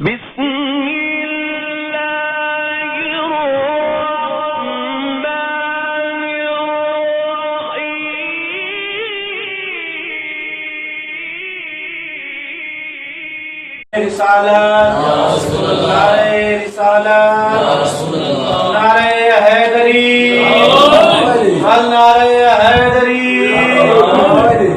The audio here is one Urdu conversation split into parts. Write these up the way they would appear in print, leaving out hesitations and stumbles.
بسم الله الرحمن الرحيم رسالت یا رسول اللہ، نعرہ رسالت یا رسول اللہ، نعرہ حیدری نعرہ حیدری،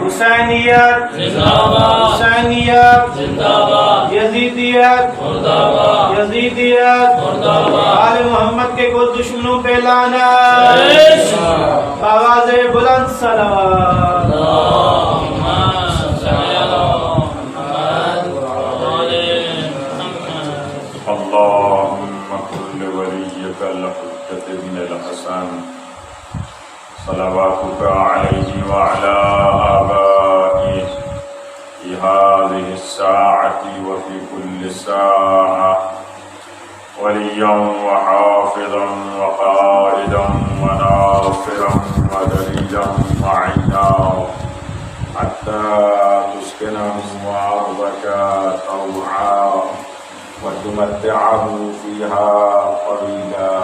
حسینیت زندہ باد، حسینیت زندہ باد، یزیدیت مردہ باد، یزیدیت مردہ باد، آل محمد کے کل دشمنوں پہ لعنت، آواز بلند صلوات۔ اللهم كن لوليك الحجة بن الحسن صلواتك عليه وعلى آبائه في هذه الساعة وفي كل ساعة وليا وحافظا وقائدا وناصرا ودليلا معينا حتى تسكنه أرضك طوعا وتمتعه فيها طويلا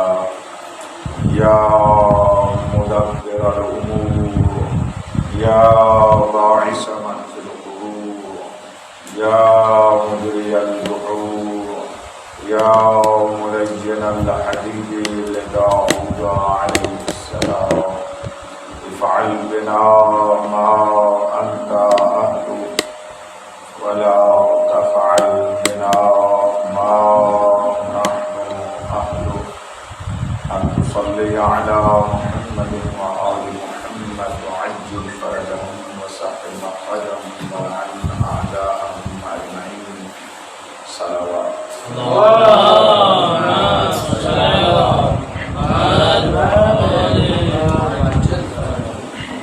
يا مدبر الأمور، يا باعث من في القبور، يا مجري البحور، يا ملين الحديد لداود عليه السلام، افعل بنا ما أنت أهله ولا تفعل بنا ما نحن أهله، أن تصلي على محمد وآل محمد وعجل فرجهم وسهل مخرجهم وعن أعداءهم أجمعين صلوات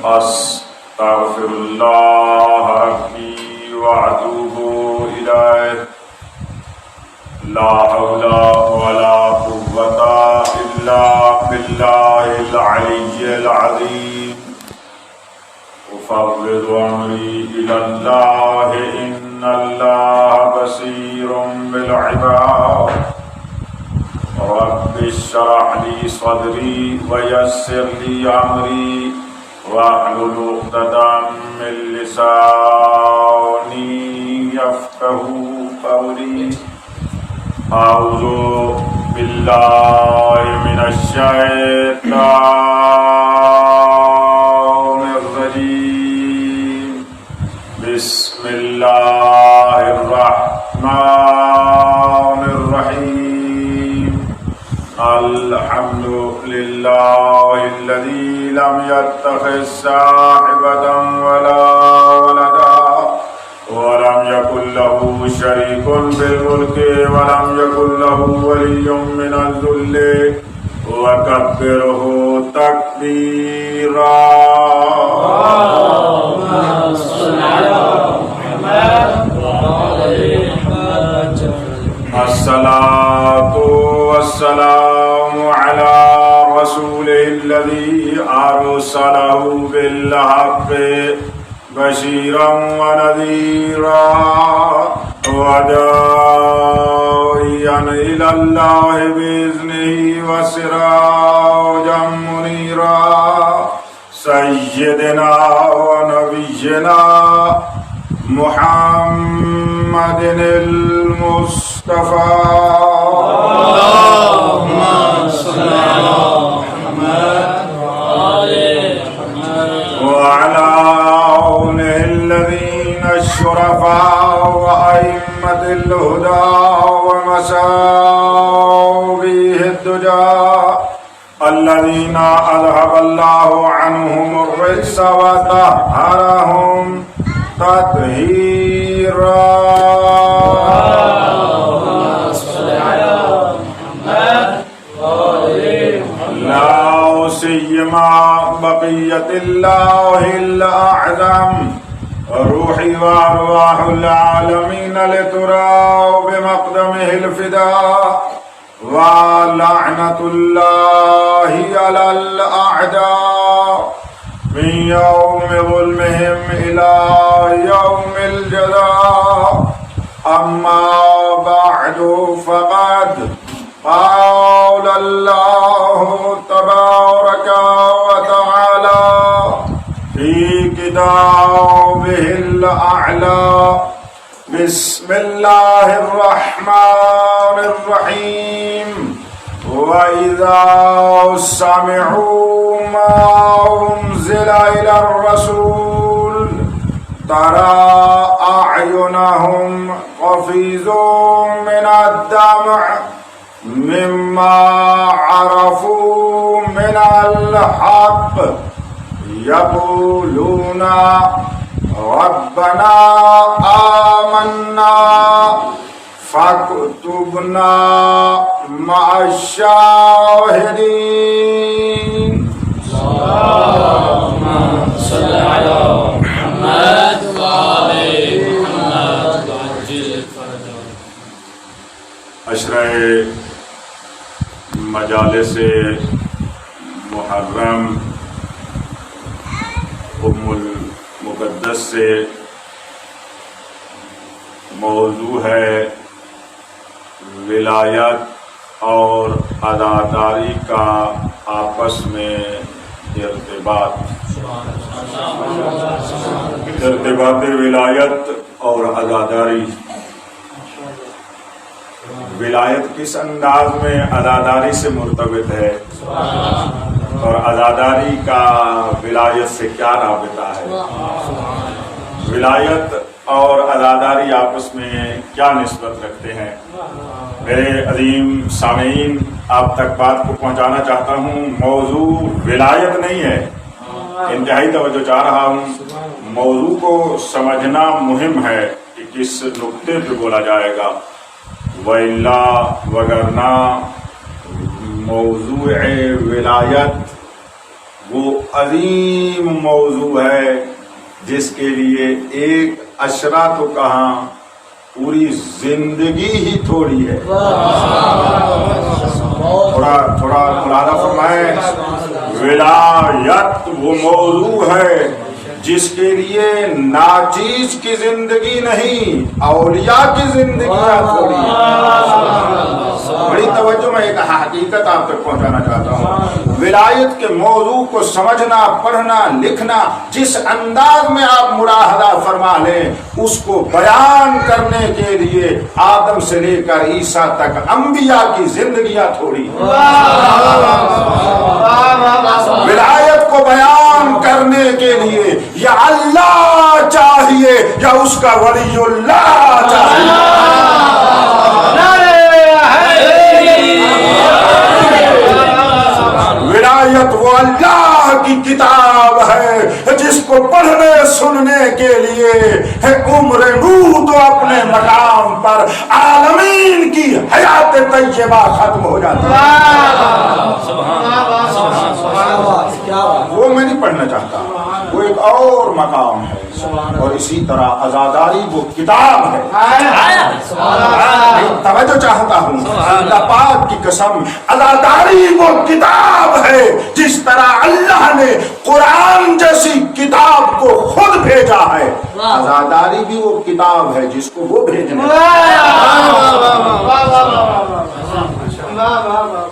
أستغفر الله ربي وأتوب إليه، لا حول ولا قوة إلا بالله العلي العظيم، أفوض أمري إلى الله إن الله بصير بالعباد، رب اشرح لي صدري ويسر لي أمري واحلل عقدة من لساني يفقهوا قولي، أعوذ بالله من الشيطان الرجيم، بسم الله الرحمن الرحيم، الحمد لله الذي لم يتخذ صاحبة ولا ولدا ولم يكن له شريك بالملك ولم يكن له ولي من الذل وكبره تكبيرا۔ اللهم صل على محمد وعلى محمد، الصلاة والسلام على رسوله الذي أرسله بالحق بشيرا ونذيرا وداعيا إلى الله بإذنه وسراجا منيرا، سيدنا ونبينا محمد المصطفى، اللهم صل على محمد وعلى الذين الشرفاء وأئمة الهدى ومساويه الدجى الذين أذهب الله عنهم الرجس وطهرهم تطهيرا، لا سيما بقية الله الأعظم روحي وأرواح العالمين لترى بمقدمه الفداء، ولعنة الله على الأعداء من يوم ظلمهم إلى يوم الجزاء، أما بعد فقد قال الله تبارك وتعالى في كتابه الأعلى بسم الله الرحمن الرحيم وإذا سمعوا ما أنزل إلى الرسول ترى أعينهم تفيض من الدمع مما عرفوا من الحق يقولون ربنا آمنا فاكتبنا مع الشاهدين. اللهم صل على محمد وآل محمد وعجل فرجهم. عشرہ مجالس محرم ام المقدس سے موضوع ہے ولایت اور عزاداری کا آپس میں ارتباط ولایت اور عزاداری. ولایت کس انداز میں عزاداری سے مرتبط ہے اور عزاداری کا ولایت سے کیا رابطہ ہے؟ ولایت اور عزاداری آپس میں کیا نسبت رکھتے ہیں؟ میرے عظیم سامعین، آپ تک بات کو پہنچانا چاہتا ہوں. موضوع ولایت نہیں ہے، انتہائی توجہ چاہ رہا ہوں. موضوع کو سمجھنا مهم ہے کہ کس نقطے پہ بولا جائے گا. وَإِلَّا وَغَرْنَا موضوع ولایت وہ عظیم موضوع ہے جس کے لیے ایک اشرا تو کہاں پوری زندگی ہی تھوڑی ہے. تھوڑا ملاحظہ فرمائیں. ولایت وہ موضوع ہے جس کے لیے ناچیز کی زندگی نہیں، اولیاء کی زندگیاں تھوڑی ہیں. بڑی توجہ میں ایک حقیقت آپ تک پہنچانا چاہتا ہوں. ولایت کے موضوع کو سمجھنا، پڑھنا، لکھنا، جس انداز میں آپ ملاحظہ فرما لیں، اس کو بیان کرنے کے لیے آدم سے لے کر عیسیٰ تک انبیاء کی زندگیاں تھوڑی ہیں. ولایت کو بیان کرنے کے لیے یا اللہ چاہیے یا اس کا ولی اللہ چاہیے. ولایت وہ اللہ کی کتاب ہے جس کو پڑھنے سننے کے لیے عمر نوح تو اپنے مقام پر عالمین کی حیات طیبہ ختم ہو جاتی ہے. وہ میں نہیں پڑھنا چاہتا، وہ ایک اور مقام ہے. اور اسی طرح عزاداری وہ کتاب ہے. توجہ چاہتا ہوں، اللہ پاک کی قسم، عزاداری وہ کتاب ہے جس طرح اللہ نے قرآن جیسی کتاب کو خود بھیجا ہے. عزاداری بھی وہ کتاب ہے جس کو وہ بھیجنے.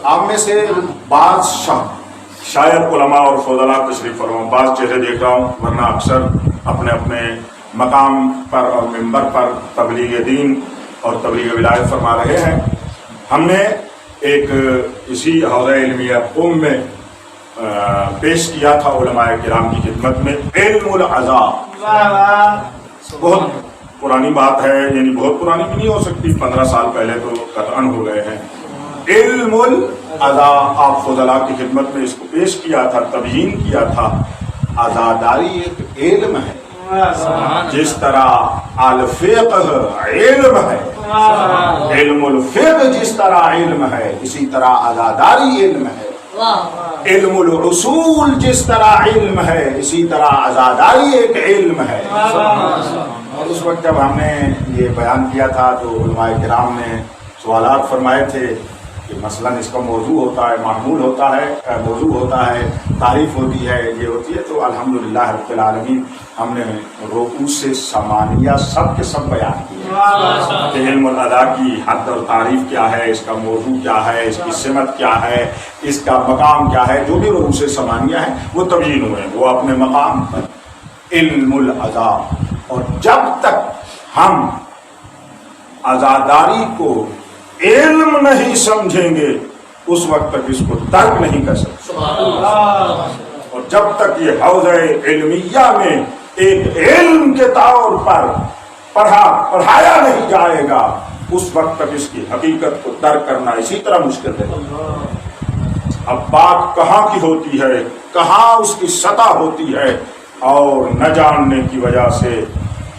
آپ میں سے بعض شاید علماء اور فضلاء تشریف فرما، بعض چہرے دیکھ رہا ہوں، ورنہ اکثر اپنے اپنے مقام پر اور منبر پر تبلیغ دین اور تبلیغ ولایت فرما رہے ہیں. ہم نے ایک اسی حوضہ علمیہ قوم میں پیش کیا تھا علماء کرام کی خدمت میں علم العزا. بہت پرانی بات ہے، یعنی بہت پرانی بھی نہیں ہو سکتی، 15 سال پہلے تو قطعاً ہو گئے ہیں. علم العزا آپ فضلاء کی خدمت میں اس کو پیش کیا تھا، تبیین کیا تھا. عزاداری ایک علم ہے جس طرح الفقہ علم ہے، علم الفقہ جس طرح علم ہے اسی طرح عزاداری علم ہے. علم الاصول جس طرح علم ہے اسی طرح عزاداری ایک علم ہے. اور اس وقت جب ہم نے یہ بیان کیا تھا تو علماء کرام نے سوالات فرمائے تھے کہ مثلاً اس کا موضوع ہوتا ہے، معمول ہوتا ہے، موضوع ہوتا ہے، تعریف ہوتی ہے، یہ ہوتی ہے، تو الحمدللہ رب العالمین ہم نے رؤوس ثمانیہ سب کے سب بیان کیے کہ علم الادا کی حد اور تعریف کیا ہے، اس کا موضوع کیا ہے، اس کی سمت کیا ہے، اس کا مقام کیا ہے، جو بھی رؤوس ثمانیہ ہیں وہ تبیین ہوئے، وہ اپنے مقام پر علم الادا. اور جب تک ہم عزاداری کو علم نہیں سمجھیں گے اس وقت تک اس کو ترک نہیں کر سکتے. اور جب تک یہ حوض علمیہ میں ایک علم کے طور پر پڑھایا نہیں جائے گا اس وقت تک اس کی حقیقت کو ترک کرنا اسی طرح مشکل ہے. اب بات کہاں کی ہوتی ہے، کہاں اس کی سطح ہوتی ہے، اور نہ جاننے کی وجہ سے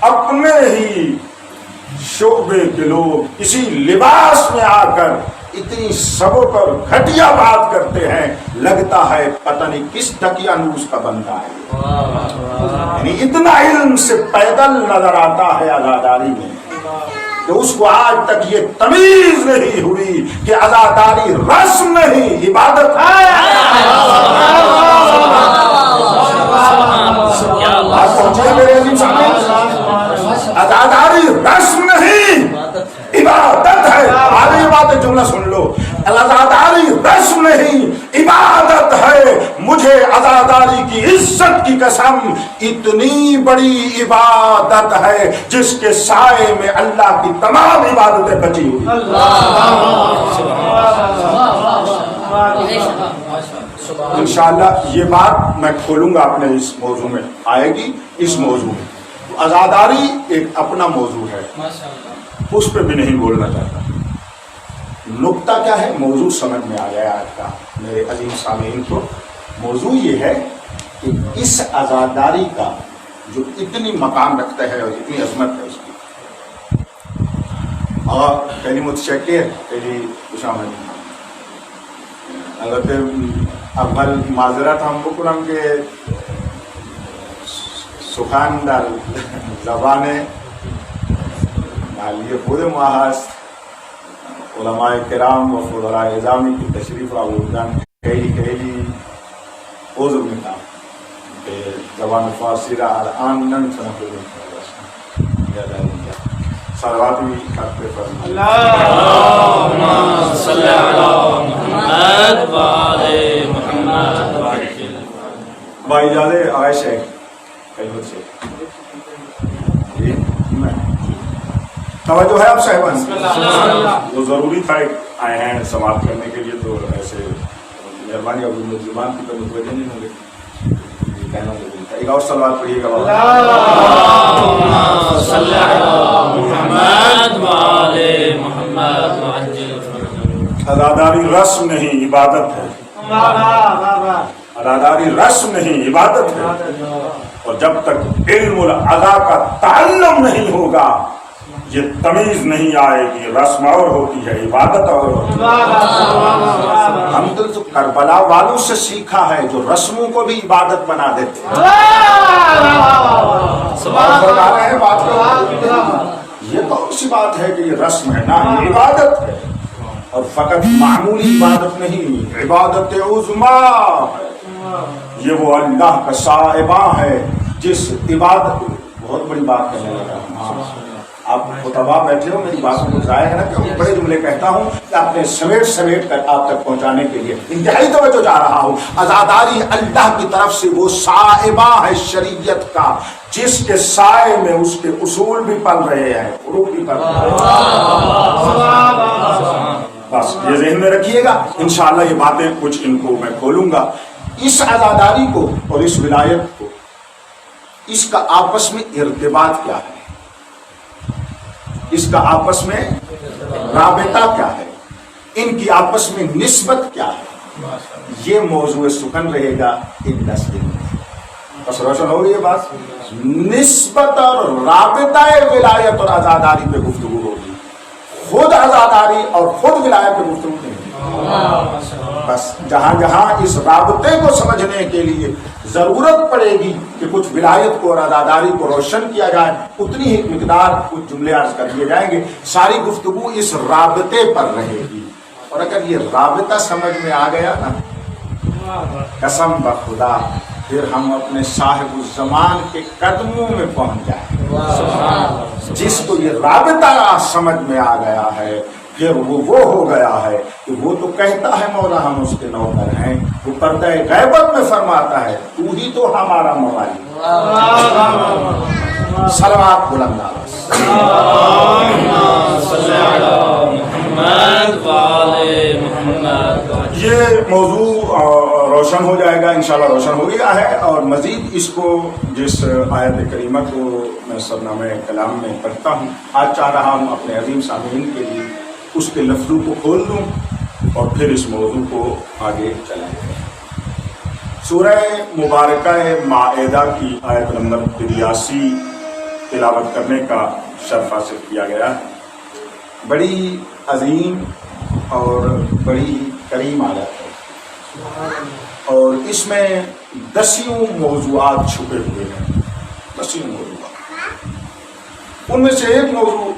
اپنے ہی شعبے کے لوگ اسی لباس میں آ کر اتنی سبوں پر گھٹیا بات کرتے ہیں، لگتا ہے پتہ نہیں کس دقیانوس کا بندہ ہے. یعنی اتنا علم سے پیدل نظر آتا ہے عزاداری میں کہ اس کو آج تک یہ تمیز نہیں ہوئی کہ عزاداری رسم نہیں عبادت ہے. بات پہنچی ہے میرے عزیز سامنے؟ عزاداری رسم نہیں عبادت ہے. آگے یہ بات جملہ سن لو، عزاداری رسم نہیں عبادت ہے. مجھے عزاداری کی عزت کی قسم، اتنی بڑی عبادت ہے جس کے سائے میں اللہ کی تمام عبادتیں بچی ہوئی. انشاءاللہ یہ بات میں کھولوں گا اپنے اس موضوع میں، آئے گی اس موضوع میں. عزاداری ایک اپنا موضوع ہے، اس پہ بھی نہیں بولنا چاہتا. نقطہ کیا ہے، موضوع سمجھ میں آ گیا آج کا میرے عظیم سامعین کو. موضوع یہ ہے کہ اس عزاداری کا جو اتنی مقام رکھتا ہے اور اتنی عظمت ہے اس کی، اور پہلی متشکر پہلی خوش آمدید. البته اول معذرت هم بکنم که سخن در زبان محلی خود ما هست. علماء کرام و فضلاء اعظامی که تشریف آوردن خیلی عذر میخوام که زبان فارسی را الان نمیتونم بگم. صلواتی خط پہ فرمائیں. اللهم صل علی محمد و آل محمد. با اجازه آقای شیخ خیلی سے توجہ ہے آپ صاحبان، وہ ضروری تھا آئے ہیں سماعت کرنے کے لیے، تو ایسے مہربانی اب زبان کی تو متوجہ نہیں ہوں گے، کہنا ضروری تھا. ایک اور صلوات پڑھیے گا. اللهم صل علی محمد و آل محمد وعجل فرجهم. عزاداری رسم نہیں عبادت ہے. عزاداری رسم نہیں عبادت ہے. اور جب تک علم الادا کا تعلم نہیں ہوگا یہ تمیز نہیں آئے گی. رسم اور ہوتی ہے، عبادت اور ہوتی ہے. ہم تو کربلا والوں سے سیکھا ہے جو رسموں کو بھی عبادت بنا دیتے ہیں. یہ کون سی بات ہے کہ یہ رسم ہے؟ نہ، یہ عبادت ہے. اور فقط معمولی عبادت نہیں، عبادت عظمیٰ ہے. یہ وہ اللہ کا صاحبہ ہے جس عبادت، بہت بڑی بات کرنے لگا. آپ خطبہ بیٹھے ہو، میری باتوں کو ضائع ہے نا کہ بڑے جملے کہتا ہوں کہ اپنے سمیٹ کر آپ تک پہنچانے کے لیے انتہائی توجہ جا رہا ہوں. عزاداری اللہ کی طرف سے وہ صاحبہ ہے شریعت کا جس کے سائے میں اس کے اصول بھی پل رہے ہیں، فروغ بھی پل رہے ہیں. بس یہ ذہن میں رکھیے گا. انشاءاللہ یہ باتیں کچھ ان کو میں کھولوں گا. اس عزاداری کو اور اس ولایت کو، اس کا آپس میں ارتباط کیا ہے، اس کا آپس میں رابطہ کیا ہے، ان کی آپس میں نسبت کیا ہے، یہ موضوع سخن رہے گا ان 10 دن میں. بس روشن ہو گئی یہ بات. نسبت اور رابطہ ولایت اور عزاداری پہ گفتگو ہوگی، خود عزاداری اور خود ولایت پہ گفتگو نہیں. بس جہاں جہاں اس رابطے کو سمجھنے کے لیے ضرورت پڑے گی کہ کچھ ولایت کو اور عزاداری کو روشن کیا جائے، اتنی ہی مقدار کچھ جملے عرض کر دیے جائیں گے. ساری گفتگو اس رابطے پر رہے گی. اور اگر یہ رابطہ سمجھ میں آ گیا نا، قسم بخدا پھر ہم اپنے صاحب الزمان کے قدموں میں پہنچ جائیں۔ جس کو یہ رابطہ سمجھ میں آ گیا ہے پھر وہ ہو گیا ہے کہ وہ تو کہتا ہے مولا ہم اس کے نوکر ہیں، وہ پردہ غیبت میں فرماتا ہے تو ہی تو ہمارا مولا۔ صلوات بلند یہ موضوع روشن ہو جائے گا، انشاءاللہ روشن ہو گیا ہے، اور مزید اس کو جس آیت کریمہ کو میں سرنامہ کلام میں پڑھتا ہوں، آج چاہ رہا ہوں اپنے عظیم سامعین کے لیے اس کے لفظوں کو کھول دوں اور پھر اس موضوع کو آگے چلائیں۔ سورہ مبارکہ مائدہ کی آیت نمبر 83 تلاوت کرنے کا شرف حاصل کیا گیا ہے۔ بڑی عظیم اور بڑی کریم آیت ہے، اور اس میں 10 موضوعات چھپے ہوئے ہیں، 10 موضوعات۔ ان میں سے ایک موضوع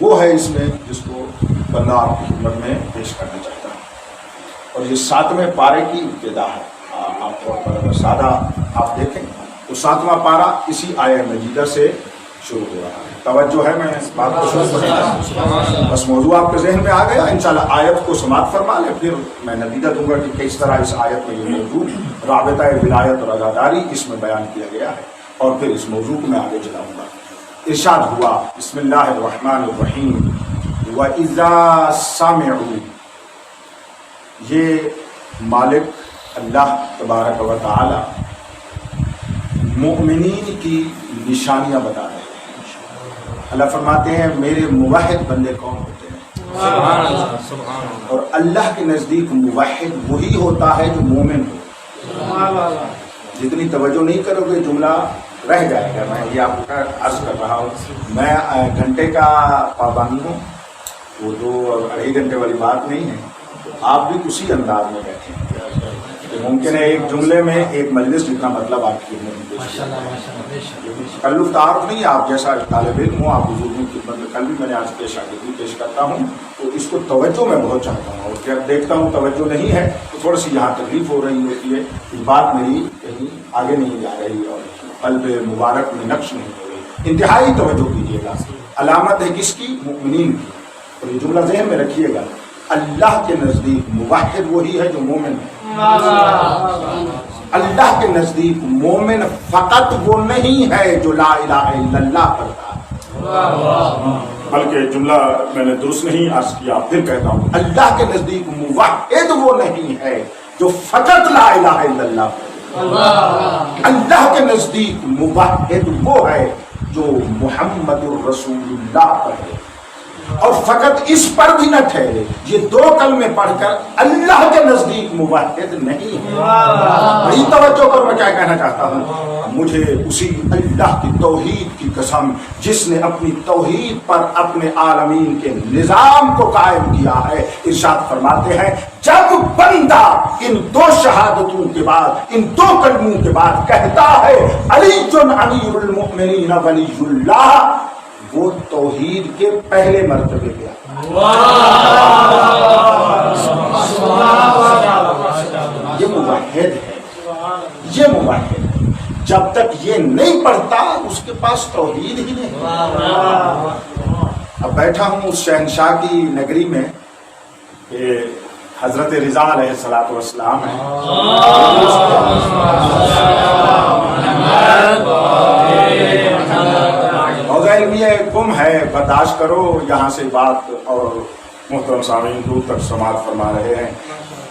وہ ہے اس میں جس کو بندہ آپ کی خدمت میں پیش کرنا چاہتا ہے، اور یہ 7ویں پارے کی ابتدا ہے۔ آپ طور پر اگر سادہ آپ دیکھیں تو 7واں پارہ اسی آیہ مجیدہ سے شروع ہو رہا ہے۔ توجہ ہے، میں اس بات کو شروع کرتا بس موضوع آپ کے ذہن میں آ گیا، انشاءاللہ آیت کو سماعت فرما لیں، پھر میں نتیجہ دوں گا کہ کس طرح اس آیت میں یہ موضوع رابطہ ولایت اور عزاداری اس میں بیان کیا گیا ہے، اور پھر اس موضوع کو میں آگے چلاؤں گا۔ ارشاد ہوا، بسم اللہ الرحمن الرحیم، وَإِذَا سَمِعُوا، یہ مالک اللہ تبارک و تعالی مؤمنین کی نشانیاں بتا رہے ہیں۔ اللہ فرماتے ہیں میرے موحد بندے کون ہوتے ہیں؟ اور اللہ کے نزدیک موحد وہی ہوتا ہے جو مومن ہو۔ جتنی توجہ نہیں کرو گے جملہ رہ جائے گا۔ میں یہ آپ کا عرض کر رہا ہوں، میں گھنٹے کا پابند ہوں، وہ 2-2.5 گھنٹے والی بات نہیں ہے۔ آپ بھی اسی انداز میں بیٹھیں، ممکن ہے ایک جملے میں ایک مجلس جتنا مطلب آپ کی تکلف تعارف نہیں، آپ جیسا طالب علم ہوں، آپ بزرگوں کی خدمت میں کل بھی میں نے آج شاگردی پیش کرتا ہوں، تو اس کو توجہ میں بہت چاہتا ہوں، اور جب دیکھتا ہوں توجہ نہیں ہے تو تھوڑی سی یہاں تکلیف ہو رہی ہوتی ہے، بات میری کہیں آگے نہیں جا رہی اور قلب مبارک میں نقش نہیں ہو رہی۔ انتہائی توجہ کیجیے گا، علامت ہے کس کی؟ مؤمنین کی۔ اور یہ جملہ ذہن میں رکھیے گا، اللہ کے نزدیک موحد وہی ہے جو مومن ہے۔ اللہ کے نزدیک مومن فقط وہ نہیں ہے جو لا الہ الا اللہ پڑھتا ہے، بلکہ جملہ میں نے درست نہیں عرض کیا، پھر کہتا ہوں، اللہ کے نزدیک موحد وہ نہیں ہے جو فقط لا الہ الا اللہ پڑھتا ہے۔ اللہ کے نزدیک موحد وہ ہے جو محمد الرسول اللہ پڑھے، اور فقط اس پر بھی نہ ٹھہرے، یہ 2 کلمے پڑھ کر اللہ کے نزدیک موحد نہیں ہے۔ بڑی توجہ پر میں کیا کہنا چاہتا ہوں، مجھے اسی اللہ کی توحید کی قسم جس نے اپنی توحید پر اپنے عالمین کے نظام کو قائم کیا ہے، ارشاد فرماتے ہیں جب بندہ ان 2 شہادتوں کے بعد، ان 2 کلموں کے بعد کہتا ہے علی امیر المؤمنین ولی اللہ، وہ توحید کے پہلے مرتبے پہ یہ موحد ہے، یہ موحد ہے۔ جب تک یہ نہیں پڑھتا اس کے پاس توحید ہی نہیں۔ اب بیٹھا ہوں اس شہنشاہ کی نگری میں کہ حضرت رضا علیہ السلام ہے، علمیہ گم ہے، برداشت کرو، یہاں سے بات، اور محترم سامعین دور تک سماعت فرما رہے ہیں۔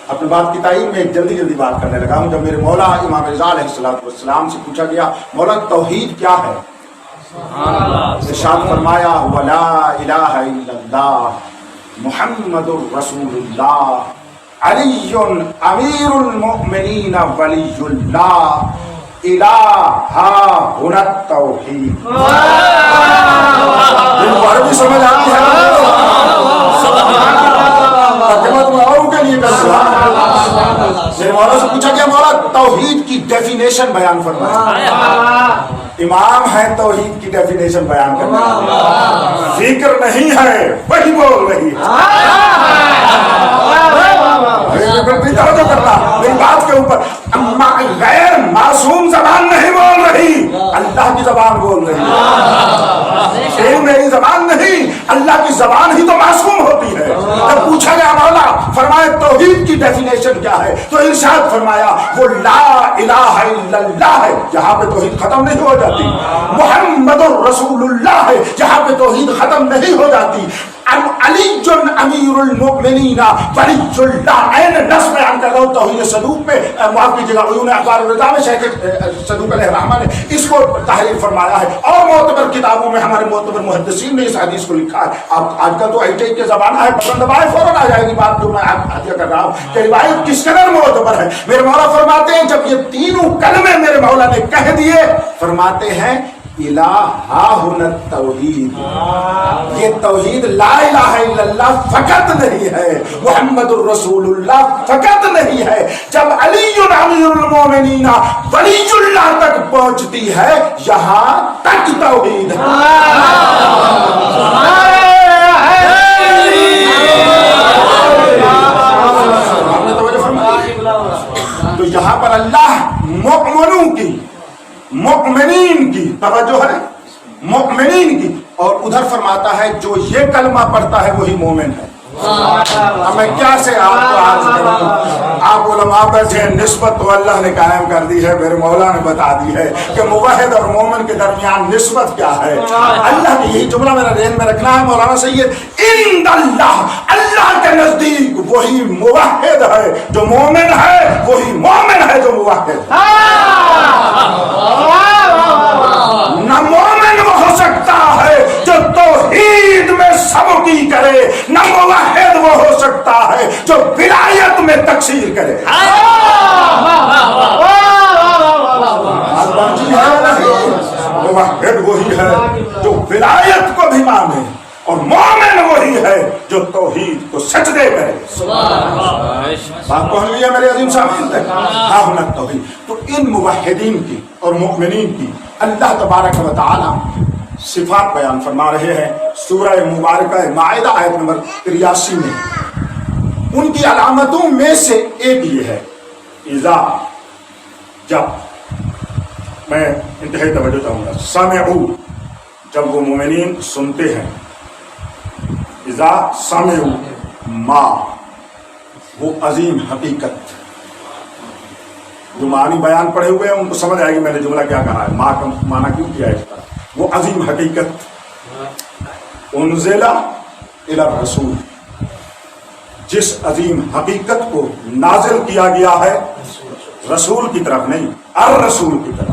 اپنی بات کی تائید میں جلدی بات کرنے لگا ہوں۔ جب میرے مولا امام رضا علیہ السلام سے پوچھا گیا مولا توحید کیا ہے، ارشاد فرمایا ولا الہ الا اللہ محمد الرسول اللہ علی امیر المؤمنین ولی اللہ الہ ہنا التوحید۔ عربی سمجھ آتی ہے؟ ترجمہ تم اوروں کے لیے کر رہا۔ میرے مولا سے پوچھا گیا مولا توحید کی ڈیفینیشن بیان فرمائے۔ امام ہے توحید کی ڈیفینیشن بیان کرنا، فکر نہیں ہے وہی بول رہی ہے۔ توجہ کرنا میری بات کے اوپر. غیر معصوم زبان نہیں بول رہی, اللہ کی زبان بول رہی ہے. یہ میری زبان نہیں, اللہ کی زبان ہی تو معصوم ہوتی ہے. جب پوچھا گیا مولا فرمائے توحید کی ڈیفینیشن کیا ہے, تو ارشاد فرمایا وہ لا الہ الا اللہ ہے, جہاں پہ توحید ختم نہیں ہو جاتی. محمد الرسول اللہ ہے, جہاں پہ توحید ختم نہیں ہو جاتی. علی امیر المؤمنین ولی اللہ این نصب بیان کر رہا ہوں توحید صدوق پہ. معاف کیجیے گا, عیون اخبار الرضا میں شیخ صدوق علیہ الرحمہ نے اس کو تحریر فرمایا ہے, اور معتبر کتابوں میں ہمارے معتبر محدثین نے اس حدیث کو لکھا ہے. آپ آج کل تو آئی ٹیک کے زمانہ ہے, پسند دبائے فوراً آ جائے گی بات جو میں حاضر کر رہا ہوں کہ روایت کس قدر معتبر ہے. میرے مولا فرماتے ہیں جب یہ تینوں کلمے میرے مولا نے کہہ دیے, فرماتے ہیں الہا ہن التوحید, یہ توحید لا الہ الا اللہ فقط نہیں ہے, محمد الرسول اللہ فقط نہیں ہے. جب علی امیر المومنین ولی اللہ تک پہنچتی ہے, یہاں تک توحید ہے. تو یہاں پر اللہ مؤمنوں کی, مؤمنین کی توجہ ہے, مؤمنین کی, اور ادھر فرماتا ہے جو یہ کلمہ پڑھتا ہے وہی مومن ہے. اب میں کیا سے آپ کو عرض کروں, آپ علماء بیٹھے, نسبت تو اللہ نے قائم کر دی ہے, میرے مولا نے بتا دی ہے کہ موحد اور مومن کے درمیان نسبت کیا ہے. اللہ نے یہی جملہ میرا ذہن میں رکھنا ہے مولانا سید, عند اللہ, اللہ کے نزدیک وہی موحد ہے جو مومن ہے, وہی مومن ہے جو موحد ہے. نہ مومن وہ ہو سکتا ہے جو توحید میں سبکی کرے, نہ موحد وہ ہو سکتا ہے جو ولایت میں تقصیر کرے. موحد وہی ہے جو ولایت کو بھی مانے, اور مومن وہی ہے جو توحید کو سجدے کرے. بات پہنچ گئی ہے میرے عظیم سامعین تک. ہاں ہونا توحید. تو ان موحدین کی اور مؤمنین کی اللہ تبارک و تعالی صفات بیان فرما رہے ہیں سورہ مبارکہ مائدہ آیت نمبر 83 میں. ان کی علامتوں میں سے ایک یہ ہے, اذا, جب, میں انتہائی توجہ چاہوں گا, سمعوا, جب وہ مومنین سنتے ہیں, اذا سمعوا ما, وہ عظیم حقیقت, جو معنی بیان پڑے ہوئے ہیں ان کو سمجھ آئے گی میں نے جملہ کیا کہا ہے, ماں کا معنی کیوں کیا ہے اس طرح. وہ عظیم حقیقت, انزل الی الرسول, جس عظیم حقیقت کو نازل کیا گیا ہے رسول کی طرف نہیں, الرسول کی طرف.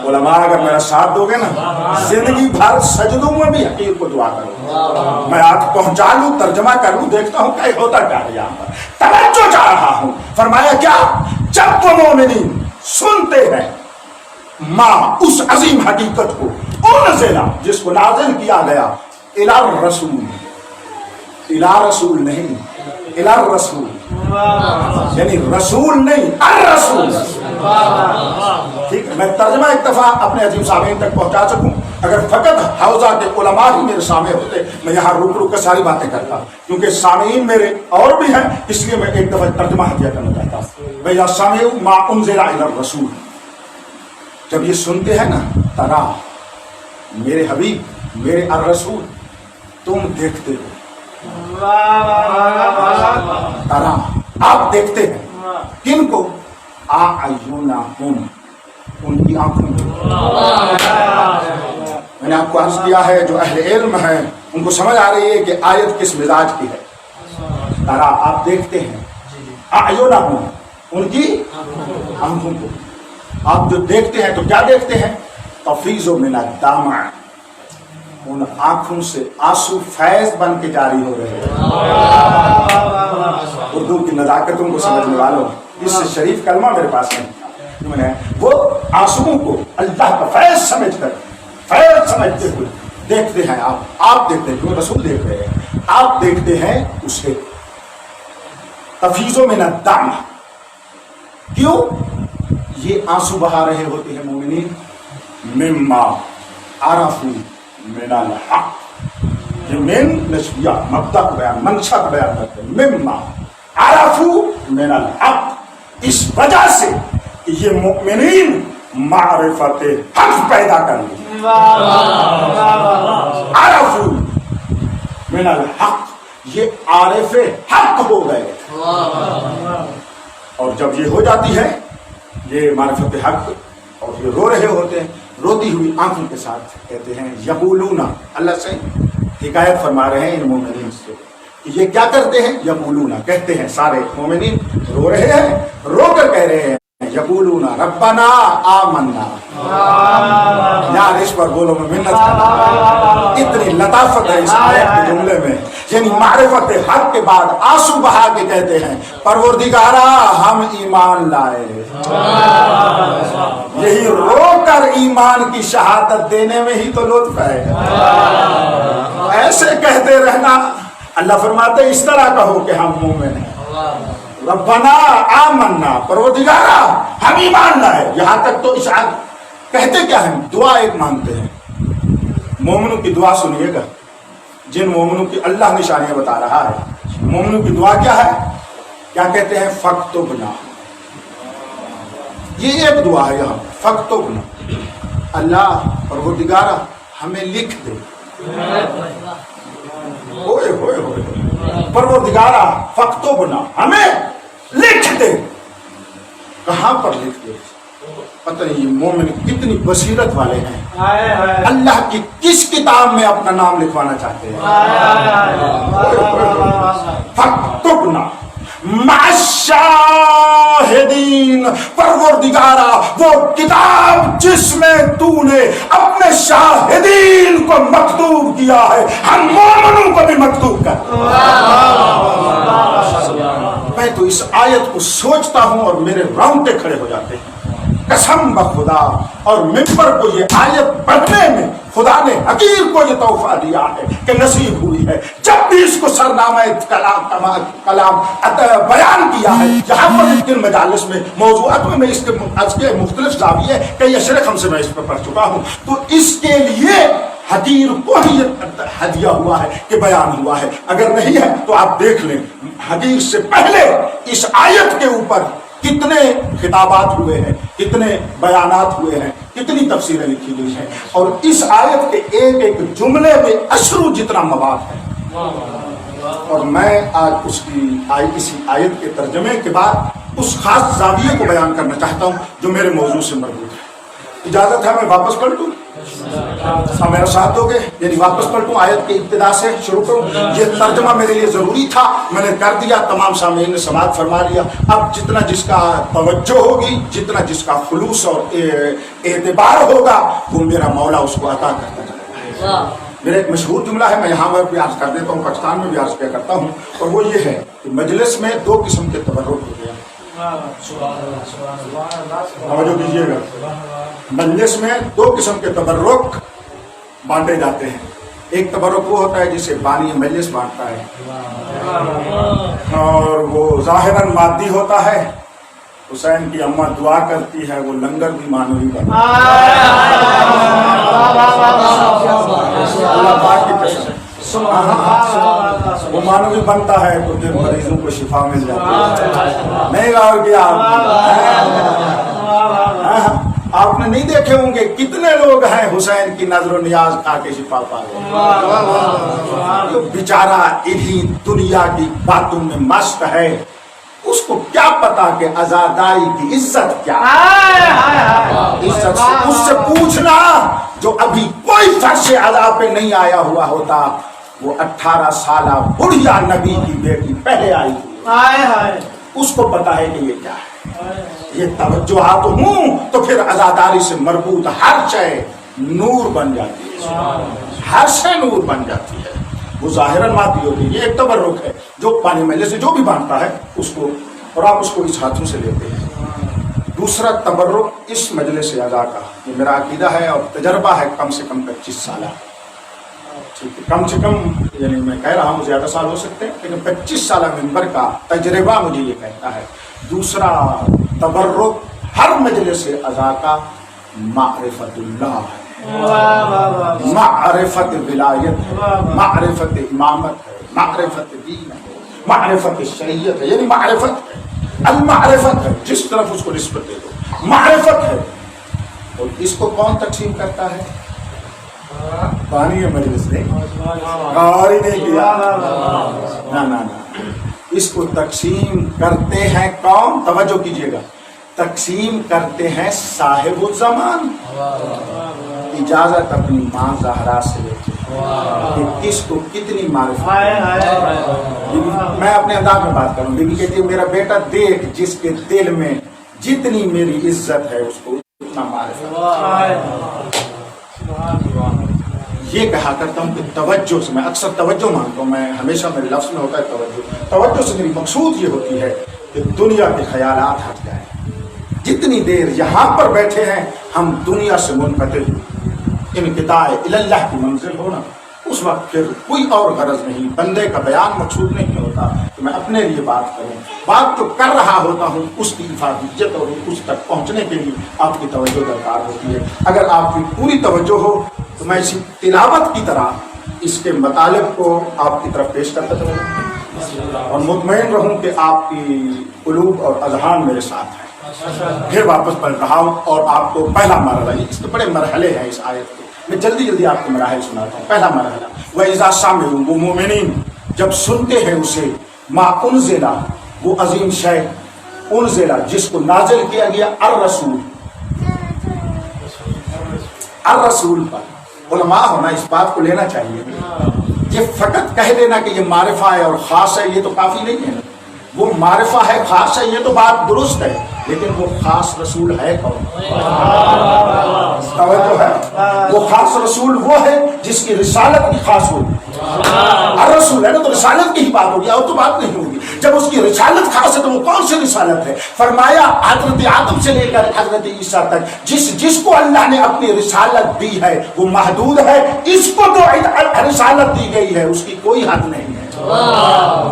علماء اگر میرا ساتھ دو گے نا, زندگی بھر سجدوں میں بھی حقیقت کو دعا کرو. میں آج پہنچا لوں, ترجمہ کر لوں, دیکھتا ہوں کہ ہوتا کیا ہے یہاں پر. توجہ چاہ رہا ہوں. فرمایا کیا, جب وہ مومنین سنتے ہیں ماں, اس عظیم حقیقت کو, انزل, جس کو نازل کیا گیا, الی الرسول, الی رسول نہیں, الی الرسول, یعنی رسول نہیں, الرسول. ٹھیک ہے, میں ترجمہ ایک دفعہ اپنے عظیم سامعین تک پہنچا سکوں. اگر فقط حوزہ کے علماء ہی میرے سامنے ہوتے, میں یہاں رک رک کر ساری باتیں کرتا, کیونکہ سامعین میرے اور بھی ہیں, اس لیے میں ایک دفعہ ترجمہ ہدیہ کرنا چاہتا ہوں. بھیا سامعوا ما انزل الی الرسول, جب یہ سنتے ہیں نا, ترا, میرے حبیب, میرے الرسول, تم دیکھتے ہو, ترا, آپ دیکھتے ہیں, کن کو, اعینہم, ان کی آنکھوں کو. میں نے آپ کو عرض کیا ہے جو اہل علم ہیں ان کو سمجھ آ رہی ہے کہ آیت کس مزاج کی ہے. ترا, آپ دیکھتے ہیں, اعینہم, ان کی آنکھوں کو. آپ جو دیکھتے ہیں تو کیا دیکھتے ہیں, تفیض من الدمع, ان آنکھوں سے آنسو فیض بن کے جاری ہو رہے ہیں. اردو کی نزاکتوں کو سمجھنے والوں, اس سے شریف کلمہ میرے پاس نہیں, وہ آنسوؤں کو اللہ کا فیض سمجھ کر, فیض سمجھتے ہوئے دیکھتے ہیں. آپ دیکھتے ہیں, کیوں رسول دیکھ رہے ہیں, آپ دیکھتے ہیں اسے. تفیض من الدمع, کیوں, یہ آنسو بہا رہے ہوتے ہیں مومنین, مما عرفوا من الحق, یہ من نسبیہ مبدأ بیان منشأ بیان کرتے ہیں مما عرفو من الحق اس وجہ سے کہ یہ مؤمنین معرفت حق پیدا کر لی عرفو من الحق یہ عارف حق ہو گئے اور جب یہ ہو جاتی ہے یہ معرفت حق اور یہ رو رہے ہوتے ہیں روتی ہوئی آنکھوں کے ساتھ کہتے ہیں یقولون اللہ سے حکایت فرما رہے ہیں ان مومنین سے کہ یہ کیا کرتے ہیں یقولون کہتے ہیں سارے مومنین رو رہے ہیں رو کر کہہ رہے ہیں یقولون ربنا آمنا یار اس پر بولو میں منت کرنا اتنی لطافت ہے اس آیت کے جملے میں یعنی معرفت حق کے بعد آنسو بہا کے کہتے ہیں پروردگارا ہم ایمان لائے یہی رو کر ایمان کی شہادت دینے میں ہی تو لطف ہے ایسے کہتے رہنا اللہ فرماتے اس طرح کہو کہ ہم مومن ہیں ربنا آمنا پروردگارا ہم ایمان لائے یہاں تک تو اشارت کہتے کیا ہیں دعا ایک مانگتے ہیں مومنوں کی دعا سنیے گا جن مومنوں کی اللہ نشانیاں بتا رہا ہے مومنوں کی دعا کیا ہے کیا کہتے ہیں فاکتبنا یہ ایک دعا ہے یہاں فاکتبنا اللہ پروردگارا ہمیں لکھ دے ہوئے ہوئے ہوئے پروردگارا فاکتبنا ہمیں لکھ دے کہاں پر لکھ دے پتہ نہیں یہ مومن کتنی بصیرت والے ہیں اللہ کی کس کتاب میں اپنا نام لکھوانا چاہتے ہیں فاکتبنا مع الشاہدین پروردگارا وہ کتاب جس میں تو نے اپنے شاہدین کو مکتوب کیا ہے ہم مومنوں کو بھی مکتوب کر میں تو اس آیت کو سوچتا ہوں اور میرے رونگٹے کھڑے ہو جاتے ہیں قسم بخدا اور ممبر کو یہ آیت پڑھنے میں خدا نے حقیر کو یہ تحفہ دیا ہے کہ نصیب ہوئی ہے جب بھی اس کو سرنامہ کلام بیان کیا ہے یہاں پر ان مجالس میں موضوعات میں اس کے مختلف زاویے کئی اشرق ہم سے میں اس پہ پڑھ چکا ہوں تو اس کے لیے حقیر کو ہی ہدیہ ہوا ہے کہ بیان ہوا ہے اگر نہیں ہے تو آپ دیکھ لیں حقیر سے پہلے اس آیت کے اوپر کتنے خطابات ہوئے ہیں کتنے بیانات ہوئے ہیں کتنی تفسیریں لکھی گئی ہیں اور اس آیت کے ایک ایک جملے میں اشرو جتنا مواد ہے اور میں آج اسی آیت کے ترجمے کے بعد اس خاص زاویے کو بیان کرنا چاہتا ہوں جو میرے موضوع سے مربوط ہے اجازت ہے میں واپس پلٹوں میرا ساتھ دو گے یعنی واپس پلٹوں آیت کے ابتدا سے شروع کروں یہ ترجمہ میرے لیے ضروری تھا میں نے کر دیا تمام سامعین نے سماعت فرما لیا اب جتنا جس کا توجہ ہوگی جتنا جس کا خلوص اور اعتبار ہوگا وہ میرا مولا اس کو عطا کرتا جائے گا میرا ایک مشہور جملہ ہے میں یہاں پر بھی عرض کر دیتا ہوں پاکستان میں بھی عرض کیا کرتا ہوں اور وہ یہ ہے کہ مجلس میں دو قسم کے تبرک ہوتے ہیں توجہ دیجیے گا مجلس میں دو قسم کے تبرک بانٹے جاتے ہیں ایک تبرک وہ ہوتا ہے جسے بانی مجلس بانٹتا ہے اور وہ ظاہراً مادی ہوتا ہے حسین کی اماں دعا کرتی ہے وہ لنگر بھی مانوی بنتا اللہ پاک کی قسم وہ مانوی بنتا ہے تو پھر مریضوں کو شفا مل جاتی ہے نہیں گاؤ کہ آپ نے نہیں دیکھے ہوں گے کتنے لوگ ہیں حسین کی نظر و نیاز کھا کے شفا پا گئے بیچارہ انہی دنیا کی باتوں میں مست ہے اس کو کیا پتا کہ عزاداری کی عزت کیا عزت سے اس سے پوچھنا جو ابھی کوئی فرش عزا پہ نہیں آیا ہوا ہوتا وہ 18 سالہ بڑھیا نبی کی بیٹی پہلے آئی ہوئی اس کو پتا ہے کہ یہ کیا ہے یہ توجہات ہوں تو پھر عزاداری سے مربوط ہر شے نور بن جاتی ہے ہر شے نور بن جاتی ہے وہ ظاہراً مادی ہوتی ہے یہ ایک تبرک ہے جو پانی ملے سے جو بھی بانٹتا ہے اس کو اور آپ اس کو اس ہاتھوں سے لیتے ہیں دوسرا تبرک اس مجلس اعضاء کا یہ میرا عقیدہ ہے اور تجربہ ہے کم سے کم 25 سالہ ٹھیک ہے کم سے کم یعنی میں کہہ رہا ہوں زیادہ سال ہو سکتے ہیں لیکن 25 سالہ ممبر کا تجربہ مجھے یہ کہتا ہے دوسرا تبرک ہر مجلس اعضاء کا معرفت اللہ ہے معرفت ولایت ہے، معرفت امامت ہے، معرفت دین ہے، معرفت شریعت ہے، یعنی معرفت ہے، المعرفت ہے، جس طرف اس کو نسبت دے دو معرفت ہے۔ اور اس کو کون تقسیم کرتا ہے؟ پانی مجلس نے غور ہی نہیں کیا، نہ اس کو تقسیم کرتے ہیں کون؟ توجہ کیجئے گا، تقسیم کرتے ہیں صاحب الزمان۔ اجازت اپنی ماں زہرا سے لیتے کہ کس کو کتنی معرفت ہے۔ میں اپنے انداز میں بات کروں، بیوی کہتی ہے میرا بیٹا دیکھ جس کے دل میں جتنی میری عزت ہے اس کو اتنا معرفت ہے۔ یہ کہا کرتا ہوں کہ توجہ سے، میں اکثر توجہ مانتا ہوں، میں ہمیشہ میرے لفظ میں ہوتا ہے توجہ سے میری مقصود یہ ہوتی ہے کہ دنیا کے خیالات ہٹ جائیں۔ جتنی دیر یہاں پر بیٹھے ہیں ہم دنیا سے منقطع انقطاع اللہ کی منزل ہونا، اس وقت پھر کوئی اور غرض نہیں، بندے کا بیان مقصود نہیں ہوتا کہ میں اپنے لیے بات کروں، بات تو کر رہا ہوتا ہوں، اس کی افادیت اور اس تک پہنچنے کے لیے آپ کی توجہ درکار ہوتی ہے۔ اگر آپ کی پوری توجہ ہو تو میں اسی تلاوت کی طرح اس کے مطالب کو آپ کی طرف پیش کرتا چلوں اور مطمئن رہوں کہ آپ کی قلوب اور اذہان میرے ساتھ ہیں۔ پھر واپس پڑھ رہا ہوں اور آپ کو پہلا مرحلہ، اس کے بڑے مرحلے ہیں اس آیت کے، میں جلدی آپ کے مراحل سناتا ہوں۔ پہلا مرحلہ وَإِذَا سَمِعُوا، وہ مومنین جب سنتے ہیں اسے، ما انزل، وہ عظیم شے، انزل جس کو نازل کیا گیا، الرسول، الرسول پر علماء ہونا اس بات کو لینا چاہیے۔ یہ فقط کہہ دینا کہ یہ معرفہ ہے اور خاص ہے یہ تو کافی نہیں ہے، وہ معرفہ ہے خاص ہے یہ تو بات درست ہے، لیکن وہ خاص رسول ہے کون؟ توجہ ہے، وہ خاص رسول وہ ہے جس کی رسالت کی خاص ہوگی۔ الرسول ہے نا تو رسالت کی ہی بات ہوگی، اور تو بات نہیں ہوگی۔ جب اس کی رسالت خاص ہے تو وہ کون سی رسالت ہے؟ فرمایا حضرت آدم سے لے کر حضرت عیسیٰ تک جس کو اللہ نے اپنی رسالت دی ہے وہ محدود ہے، اس کو جو رسالت دی گئی ہے اس کی کوئی حد نہیں ہے۔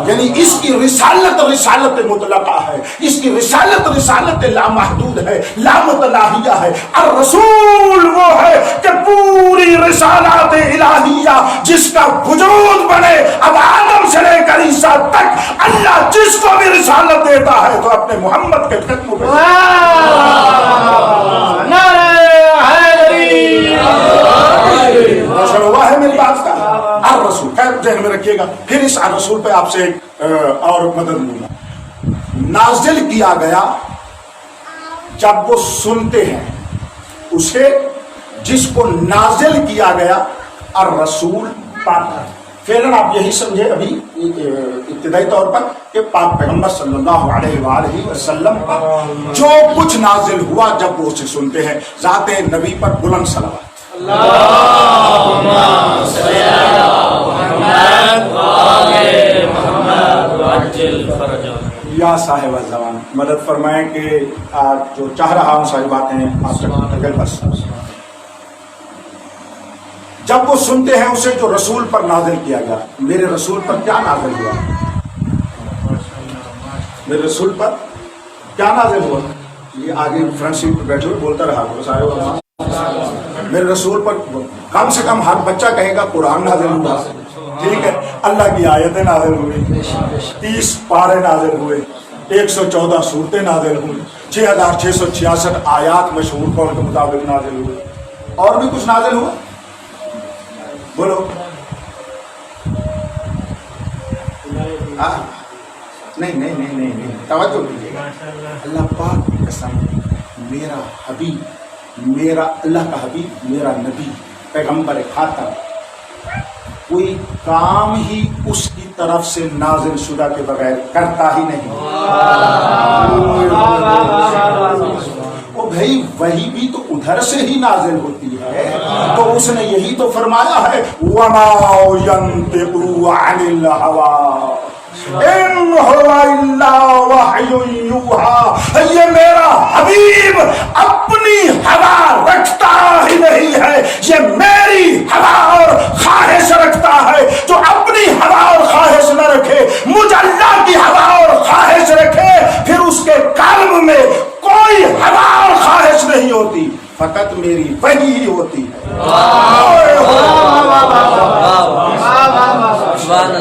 یعنی اس کی رسالت مطلقہ ہے، اس کی رسالت لامحدود ہے، لامتناہیہ ہے۔ الرسول وہ ہے کہ پوری رسالات الہیہ جس کا وجود بنے، اب آدم سے لے کر عیسیٰ تک اللہ جس کو بھی رسالت دیتا ہے تو اپنے محمد کے قدموں پہ ہوا ہے میری بات کا۔ الرسول خیر ذہن میں رکھیے گا۔ پھر اس الرسول پہ آپ سے اور مدد لوں گا۔ نازل کیا گیا جب وہ سنتے ہیں اسے، جس کو نازل کیا گیا الرسول پاک، فعلاً آپ یہی سمجھے ابھی ابتدائی طور پر کہ پاک پیغمبر صلی اللہ علیہ وآلہ وسلم پر جو کچھ نازل ہوا جب وہ اسے سنتے ہیں، ذات نبی پر بلند صلوات۔ اللہم صلی علی محمد وآل محمد وعجل فرجہ۔ یا صاحب الزمان مدد فرمائیں کہ آج جو چاہ رہا ہوں ساری باتیں آپ سے منتقل بس۔ جب وہ سنتے ہیں اسے جو رسول پر نازل کیا گیا، میرے رسول پر کیا نازل ہوا؟ میرے رسول پر کیا نازل ہوا؟ یہ آگے فرنٹ سیٹ پہ بیٹھے ہوئے بولتا رہا کرو سارے علماء۔ میرے رسول پر کم سے کم ہر بچہ کہے گا قرآن نازل ہوا، ٹھیک ہے، اللہ کی آیتیں نازل ہوئی، 30 پارے نازل ہوئے، 114 سورتیں نازل ہوئی، 6666 آیات مشہور قول کے مطابق نازل ہوئے، اور بھی کچھ نازل ہوا؟ بولو۔ نہیں توجہ کیجیے گا۔ اللہ پاک کی قسم، میرا حبیب، میرا اللہ کا حبیب، میرا نبی، پیغمبر خاتم، کوئی کام ہی اس کی طرف سے نازل شدہ کے بغیر کرتا ہی نہیں۔ او بھائی وہی بھی تو ادھر سے ہی نازل ہوتی ہے، تو اس نے یہی تو فرمایا ہے وَمَا يَنْطِقُ عَنِ الْهَوَىٰ إِنْ هُوَ إِلَّا وَحْيٌ يُوحَىٰ۔ یہ میرا حبیب اپنی ہوا رکھتا ہی نہیں ہے، یہ میری ہوا اور خواہش رکھتا ہے۔ جو اپنی ہوا اور خواہش نہ رکھے، مجھ اللہ کی ہوا اور خواہش رکھے، پھر اس کے قلب میں کوئی ہوا اور خواہش نہیں ہوتی، فقط میری وحی ہی ہوتی ہے۔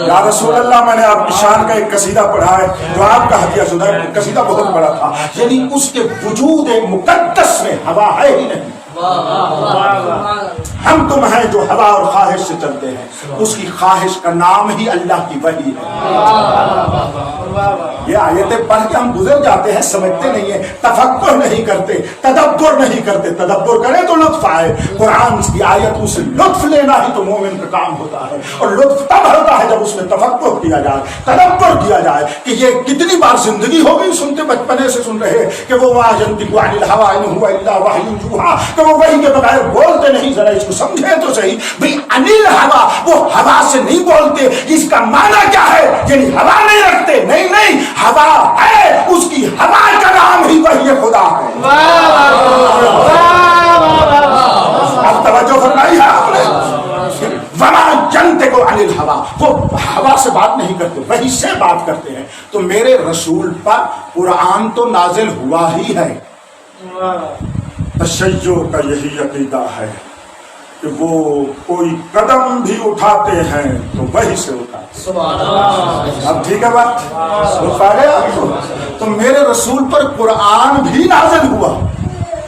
یا رسول اللہ میں نے آپ کی شان کا ایک قصیدہ پڑھا ہے جو آپ کا ہدیہ شدہ ہے، قصیدہ بہت بڑا تھا، یعنی اس کے وجود مقدس میں ہوا ہے ہی نہیں، ہم تم ہیں جو ہوا اور خواہش سے چلتے ہیں، اس کی خواہش کا نام ہی اللہ کی وحی ہے۔ یہ آیتیں پڑھ کے ہم گزر جاتے ہیں، سمجھتے نہیں ہیں، تفکر نہیں کرتے، تدبر نہیں کرتے، تدبر کریں تو لطف آئے۔ قرآن کی آیتوں سے لطف لینا ہی تو مومن کا کام ہوتا ہے، اور لطف تب ہوتا ہے جب اس میں تفکر کیا جائے، تدبر کیا جائے کہ یہ کتنی بار زندگی ہو گئی سنتے، بچپنے سے سن رہے کہ وہ ما ينطق عن الهوى ان هو الا وحی یوحی، کہ وہ وحی کے بغیر بولتے نہیں، ذرا اس کو سمجھیں تو صحیح بھئی، انل ہوا، وہ ہوا سے نہیں بولتے، اس کا معنی کیا ہے؟ یعنی ہوا نہیں رکھتے، نہیں، ہوا ہے، اس کی ہوا کا نام ہی وحی خدا ہے۔ اب توجہ فرمائی ہے آپ نے؟ وما ينطق عن الهوى، وہ ہوا سے بات نہیں کرتے، وحی سے بات کرتے ہیں۔ تو میرے رسول پر قرآن تو نازل ہوا ہی ہے۔ تشیع کا یہی عقیدہ ہے کہ وہ کوئی قدم بھی اٹھاتے ہیں تو وہی سے اٹھاتے ہیں۔ اب ٹھیک ہے بات، سمجھ پا گئے آپ کو؟ تو میرے رسول پر قرآن بھی نازل ہوا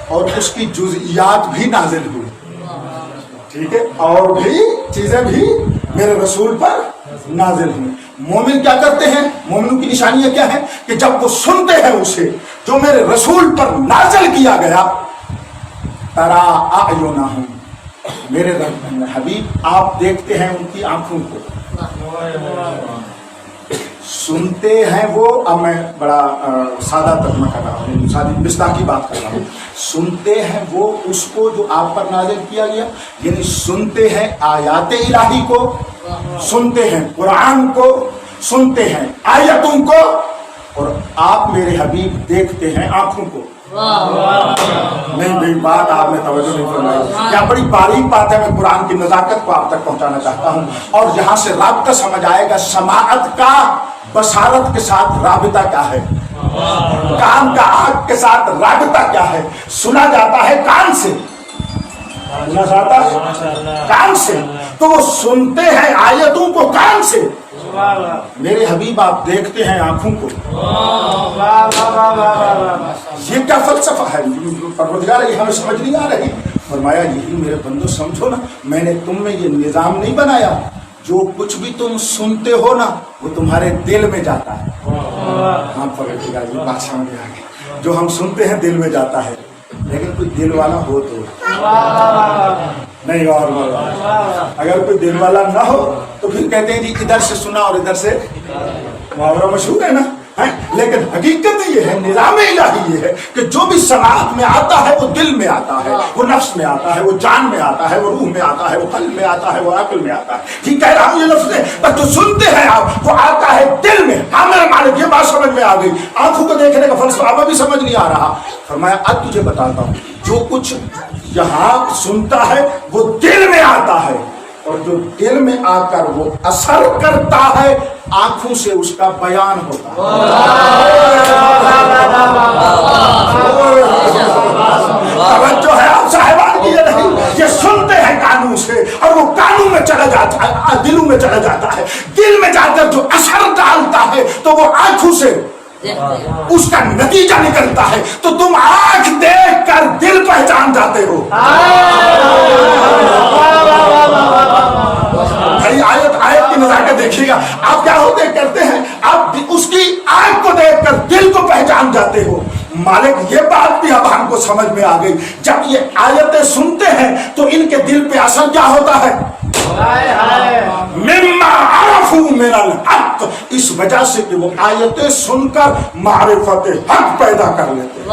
اور اس کی جزئیات بھی نازل ہوئی، ٹھیک ہے، اور بھی چیزیں بھی میرے رسول پر نازل ہوئی۔ مومن کیا کرتے ہیں؟ مومنوں کی نشانیاں کیا ہیں؟ کہ جب وہ سنتے ہیں اسے جو میرے رسول پر نازل کیا گیا، ترا اعینہم، میرے حبیب آپ دیکھتے ہیں ان کی آنکھوں کو، سنتے ہیں وہ، اب میں بڑا سادہ ترجمہ کر رہا ہوں، سادی مصداقی بات کر رہا ہوں، سنتے ہیں وہ اس کو جو آپ پر نازل کیا گیا، یعنی سنتے ہیں آیات الہی کو، سنتے ہیں قرآن کو، سنتے ہیں آیتوں کو، اور آپ میرے حبیب دیکھتے ہیں آنکھوں کو۔ نہیں بھائی، بات آپ نے توجہ نہیں فرمائی، کیا بڑی باریک بات ہے، میں قرآن کی نزاکت کو آپ تک پہنچانا چاہتا ہوں، اور یہاں سے رابطہ سمجھ آئے گا سماعت کا بصارت کے ساتھ رابطہ کیا ہے، کان کا آنکھ کے ساتھ رابطہ کیا ہے۔ سنا جاتا ہے کان سے، سنا جاتا ہے کان سے، تو وہ سنتے ہیں آیتوں کو کان سے، میرے حبیب آپ دیکھتے ہیں آنکھوں کو۔ یہ کیا فلسفہ ہے پروردگار، یہ ہمیں سمجھ نہیں آ رہی۔ فرمایا یہی میرے بندو سمجھو نا، میں نے تم میں یہ نظام نہیں بنایا، جو کچھ بھی تم سنتے ہو نا وہ تمہارے دل میں جاتا ہے۔ ہاں پروردگار یہ بات سمجھ آ گئی، جو ہم سنتے ہیں دل میں جاتا ہے، لیکن کوئی دل والا ہو تو نہیں، اور اگر کوئی دل والا نہ ہو تو پھر کہتے ہیں جی ادھر سے سنا اور ادھر سے، محاورہ مشہور ہے نا، لیکن حقیقت یہ ہے، نظام الہی یہ ہے کہ جو بھی سماعت میں آتا ہے وہ دل میں آتا ہے، وہ نفس میں آتا ہے، وہ جان میں آتا ہے، وہ روح میں آتا ہے، وہ قلب میں آتا ہے، وہ عقل میں آتا ہے۔ ٹھیک کہہ رہا ہوں یہ لفظ ہے، پر جو سنتے ہیں آپ وہ آتا ہے دل میں۔ ہاں میرے مالک یہ بات سمجھ میں آ گئی، آنکھوں کو دیکھنے کا فلسفہ اب بھی سمجھ نہیں آ رہا۔ فرمایا اب تجھے بتاتا ہوں، جو کچھ یہاں سنتا ہے وہ دل میں آتا ہے، اور جو دل میں آ کر وہ اثر کرتا ہے آنکھوں سے اس کا بیان ہوتا ہے۔ توجہ ہے آپ صاحبان کی یہ نہیں، یہ سنتے ہیں کانوں سے اور وہ کانوں میں چلا جاتا ہے، دلوں میں چلا جاتا ہے، دل میں جا کر جو اثر ڈالتا ہے تو وہ آنکھوں سے اس کا نتیجہ نکلتا ہے، تو تم آنکھ دیکھ کر دل پہچان جاتے ہو۔ آیت کی نزاکت دیکھیے گا، آپ کیا ہوتے کرتے ہیں، آپ اس کی آنکھ کو دیکھ کر دل کو پہچان جاتے ہو۔ مالک یہ بات بھی اب ہم کو سمجھ میں آ گئی، جب یہ آیتیں سنتے ہیں تو ان کے دل پہ اثر کیا ہوتا ہے؟ مما عرفوا من الحق، اس وجہ سے کہ وہ آیتیں سن کر معرفت حق پیدا کر لیتے ہیں،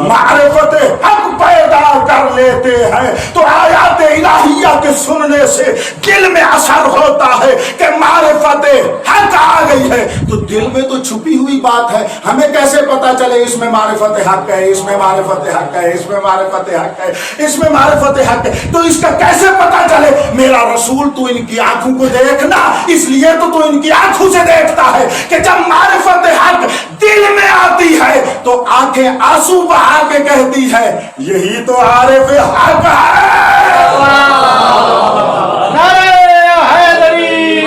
معرفت حق پیدا کر لیتے ہیں۔ تو آیات الہیہ کے سننے سے دل میں اثر ہوتا ہے کہ معرفت حق آ گئی ہے، تو دل میں تو چھپی ہوئی بات ہے، ہمیں کیسے پتا چلے اس میں معرفت حق ہے، اس میں معرفت حق ہے، اس میں معرفت حق ہے، اس میں معرفت حق ہے، تو اس کا کیسے پتا چلے؟ میرا رسول تو ان کی آنکھوں کو دیکھنا، اس لیے تو ان کی آنکھوں سے دیکھتا ہے کہ جب معرفت حق دل میں آتی ہے تو آنکھیں آنسو بہا کے کہتی ہے یہی تو عارف حق ہے۔ نعرہ حیدری،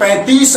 35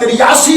83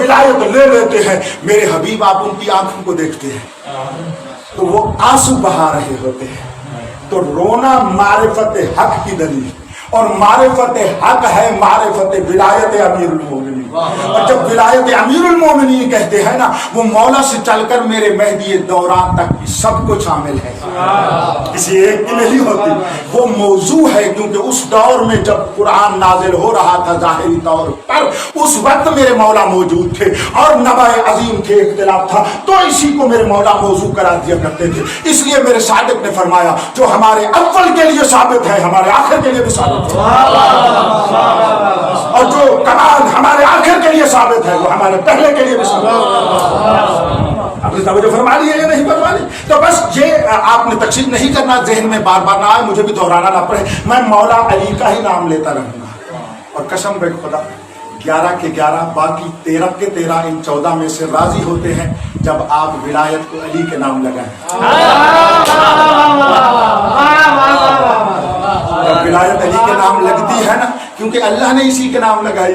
ولایت لے لیتے ہیں میرے حبیب آپ ان کی آنکھوں کو دیکھتے ہیں تو وہ آنسو بہا رہے ہوتے ہیں. تو رونا معرفت حق کی دلیل اور معرفت حق ہے معرفت ولایت امیر المومنین. اور جب ولایت امیر المومنین کہتے ہیں نا وہ مولا سے چل کر میرے مہدی دوران تک بھی سب کچھ شامل ہے, کسی ایک کی نہیں ہوتی. وہ موضوع ہے کیونکہ اس دور میں جب قرآن نازل ہو رہا تھا ظاہری طور پر اس وقت میرے مولا موجود تھے اور نبع عظیم کے اختلاف تھا تو اسی کو میرے مولا موضوع قرار دیا کرتے تھے. اس لیے میرے صادق نے فرمایا جو ہمارے اول کے لیے ثابت ہے ہمارے آخر کے لیے بھی ثابت ہے, اور جو کمال ہمارے آخر کے لیے ثابت ہے وہ ہمارے پہلے کے لیے بھی ثابت ہے. آپ نے توجہ فرما لی ہے یا نہیں فرما لی؟ تو بس یہ آپ نے تقسیم نہیں کرنا, ذہن میں بار بار نہ آئے, مجھے بھی دہرانا نہ پڑے. میں مولا علی کا ہی نام لیتا رہوں گا اور قسم بے خدا 11 کے 11 باقی 13 کے 13 ان 14 میں سے راضی ہوتے ہیں جب آپ ولایت کو علی کے نام لگائیں. جب ولایت علی کے نام لگتی ہے نا کیونکہ اللہ نے اسی کے نام لگائی,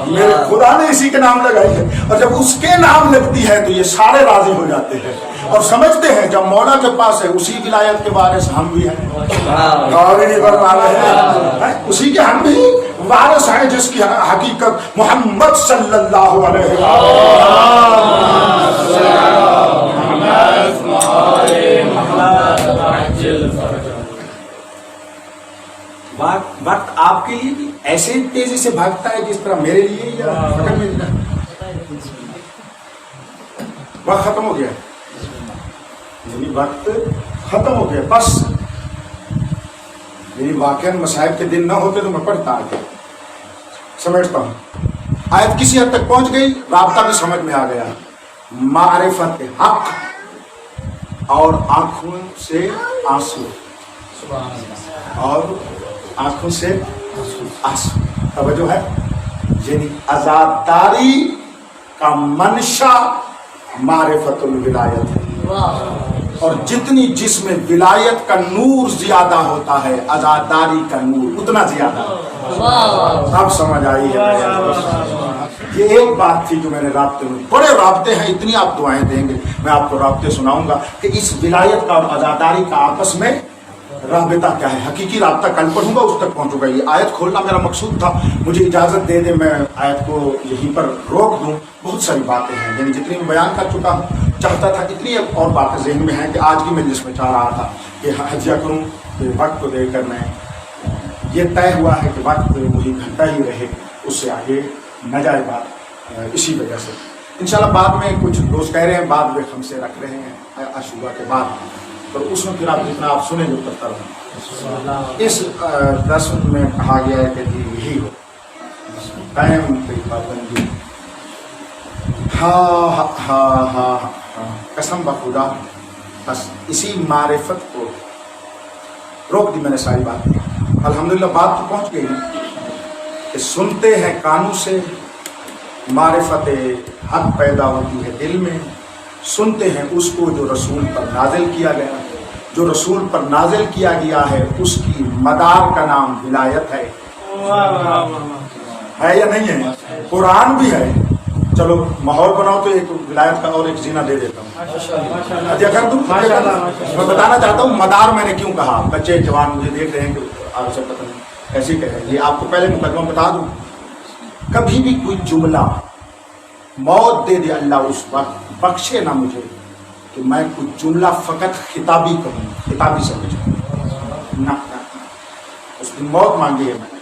میرے خدا نے اسی کے نام لگائی ہے, اور جب اس کے نام لگتی ہے تو یہ سارے راضی ہو جاتے ہیں اور سمجھتے ہیں جب مولا کے پاس ہے اسی ولایت کے وارث ہم بھی ہیں. اسی کے ہم بھی وارث ہیں جس کی حقیقت محمد صلی اللہ علیہ وقت آپ کے لیے بھی ایسے تیزی سے بھاگتا ہے جس طرح میرے لیے یا وقت ختم ہو گیا, یعنی وقت ختم ہو گیا. بس یعنی واقعاً مصائب کے دن نہ ہوتے تو میں پڑھتا آگے سمجھتا ہوں. آیت کسی حد تک پہنچ گئی, رابطہ بھی سمجھ میں آ گیا. معرفت حق اور آنکھوں سے آنسو اور آنکھوں سے آنسو, توجہ ہے, یعنی آزاداری کا منشا معرفت الولایت ہے, اور جتنی جس میں ولایت کا نور زیادہ ہوتا ہے آزاداری کا نور اتنا زیادہ. اب سمجھ آئی ہے. یہ ایک بات تھی جو میں نے رابطے میں, بڑے رابطے ہیں, اتنی آپ دعائیں دیں گے میں آپ کو رابطے سناؤں گا کہ اس ولایت کا اور آزاداری کا آپس میں رابطہ کیا ہے. حقیقی رابطہ کل پڑھوں گا اس تک پہنچوں گا. یہ آیت کھولنا میرا مقصود تھا, مجھے اجازت دے دیں میں آیت کو یہیں پر روک دوں. بہت ساری باتیں ہیں یعنی جتنی میں بیان کر چکا ہوں, چاہتا تھا اتنی اور باتیں ذہن میں ہیں کہ آج کی مجلس میں چاہ رہا تھا کہ حجیہ کروں کہ وقت کو دے کر میں یہ طے ہوا ہے کہ وقت وہی گھنٹہ ہی رہے, اس سے آگے نہ جائے بات. اسی وجہ سے انشاءاللہ بعد میں کچھ دوست کہہ رہے ہیں بعد میں ہم سے رکھ رہے ہیں عاشورہ کے بعد, تو اس میں پھر آپ جتنا آپ سنیں جو کرتا رہوں. اس رسم میں کہا گیا ہے کہ یہی ہو قائم کی پابندی. ہاں ہاں ہاں قسم بخدا بس اسی معرفت کو روک دی میں نے ساری بات. الحمدللہ بات تو پہنچ گئی کہ سنتے ہیں کانوں سے, معرفت حق پیدا ہوتی ہے دل میں, سنتے ہیں اس کو جو رسول پر نازل کیا گیا. جو رسول پر نازل کیا گیا ہے اس کی مدار کا نام ولایت ہے یا نہیں ہے؟ قرآن بھی ہے. چلو ماحول بناؤ تو ایک ولایت کا اور ایک زینہ دے دیتا ہوں. میں بتانا چاہتا ہوں مدار میں نے کیوں کہا. بچے جوان مجھے دیکھ رہے ہیں کہ آپ سے پتہ نہیں ایسے کہہ رہے ہیں. یہ آپ کو پہلے مقدمہ بتا دوں, کبھی بھی کوئی جملہ موت دے دے اللہ اس وقت بخشے نہ مجھے کہ میں کوئی جملہ فقط خطابی کہوں, خطابی سمجھوں نہ, اس کی موت مانگی ہے میں نے.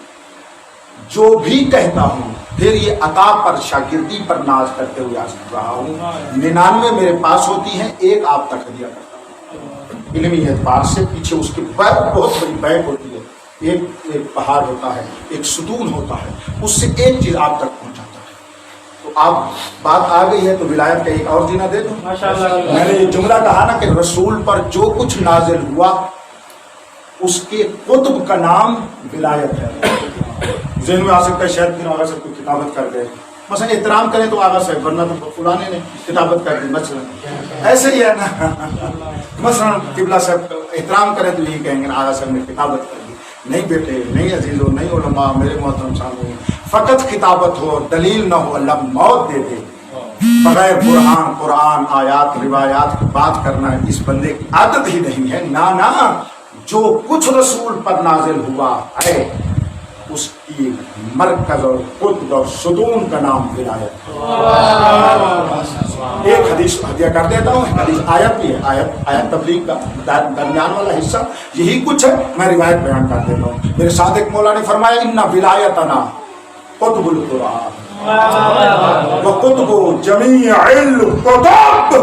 جو بھی کہتا ہوں پھر یہ عطا پر شاگردی پر ناز کرتے ہوئے آ رہا ہوں. 99 میرے پاس ہوتی ہیں, ایک آپ تک ہدیہ کرتا ہوں. علمی اعتبار سے پیچھے اس کی بہت بڑی بیک ہوتی ہے, ایک پہاڑ ہوتا ہے, ایک ستون ہوتا ہے, اس سے ایک چیز آپ تک پہنچاتا ہے. تو آپ بات آ گئی ہے تو ولایت کا ایک اور زینہ دے دوں. میں نے یہ جملہ کہا نا کہ رسول پر جو کچھ نازل ہوا اس کے قطب کا نام ولایت ہے. ذہن میں آ سکتا ہے شاید پھر آغا صاحب کو کتابت کر گئے, مثلا احترام کریں تو آغا صاحب, ورنہ تو فلانے نے کتابت کر دی. مثلا ایسے ہی ہے نا, مثلا قبلہ صاحب احترام کریں تو یہی کہیں گے آغا صاحب نے کتابت کر دی. نہیں بیٹے, نہیں عزیزوں, نہیں علماء, میرے محترم صاحب, فقط خطابت ہو اور دلیل نہ ہو اللہ موت دے دے. بغیر برہان قرآن آیات روایات کی بات کرنا اس بندے کی عادت ہی نہیں ہے. نہ جو کچھ رسول پر نازل ہوا ہے اس کی مرکز اور قطب اور ستون کا نام ولایت. ایک حدیث ہدیہ کر دیتا ہوں. حدیث آیت بھی ہے, آیت تبلیغ کا درمیان والا حصہ یہی کچھ ہے. میں روایت بیان کر دیتا ہوں. میرے صادق مولا نے فرمایا ان ولایتنا قطب القرآن وقطب جمیع القطب.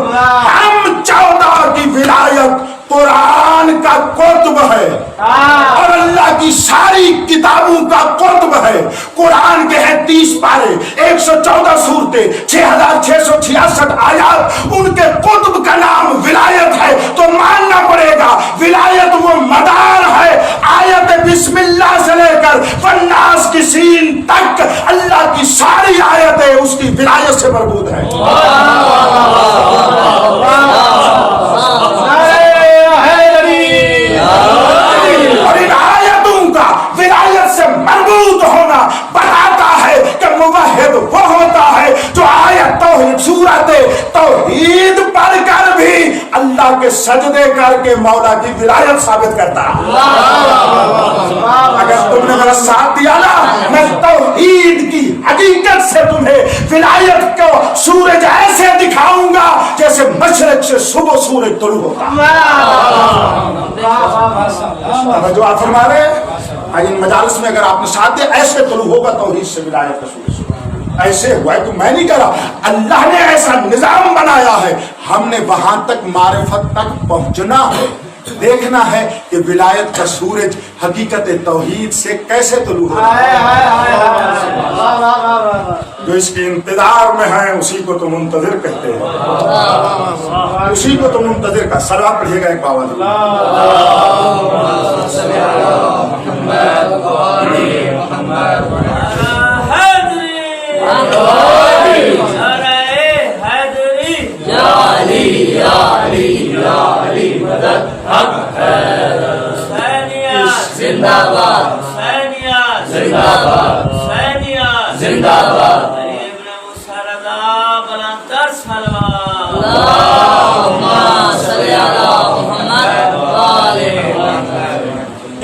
ہم 14 کی ولایت قرآن کا قطب ہے اور اللہ کی ساری کتابوں کا قطب ہے. قرآن کے ہیں 30 پارے, 114 صورتیں, 6666 آیات, ان کے قطب کا نام ولایت ہے. تو ماننا پڑے گا ولایت وہ مدار ہے. آیت بسم اللہ سے لے کر والناس کی سین تک اللہ کی ساری آیتیں اس کی ولایت سے مربوط ہیں. اور ان آیتوں کا ولایت سے مربوط ہونا بتاتا ہے کہ موحد وہ ہوتا ہے جو آیت توحید سورت توحید پڑھ کر بھی اللہ کے سجدے کر کے مولا کی ولایت ثابت کرتا ہے. اگر تم نے میرا ساتھ دیا نا, میں توحید کی حقیقت سے تمہیں ولایت کو سورج ایسے دکھاؤں گا جیسے مشرق سے صبح سورج طلوع ہوتا ہے. جو آپ فرما رہے ہیں ان مجالس میں اگر آپ نے ساتھ دیا ایسے طلوع ہوگا توحید سے ولایت کا سورج. ایسے ہوا ہے تو میں نہیں کہہ رہا, اللہ نے ایسا نظام بنایا ہے. ہم نے وہاں تک معرفت تک پہنچنا ہے, دیکھنا ہے کہ ولایت کا سورج حقیقت توحید سے کیسے طلوع ہوتا ہے. جو اس کے انتظار میں ہیں اسی کو تو منتظر کہتے ہیں, اسی کو تو منتظر کا. صلوات پڑھیے گا ایک باوازی.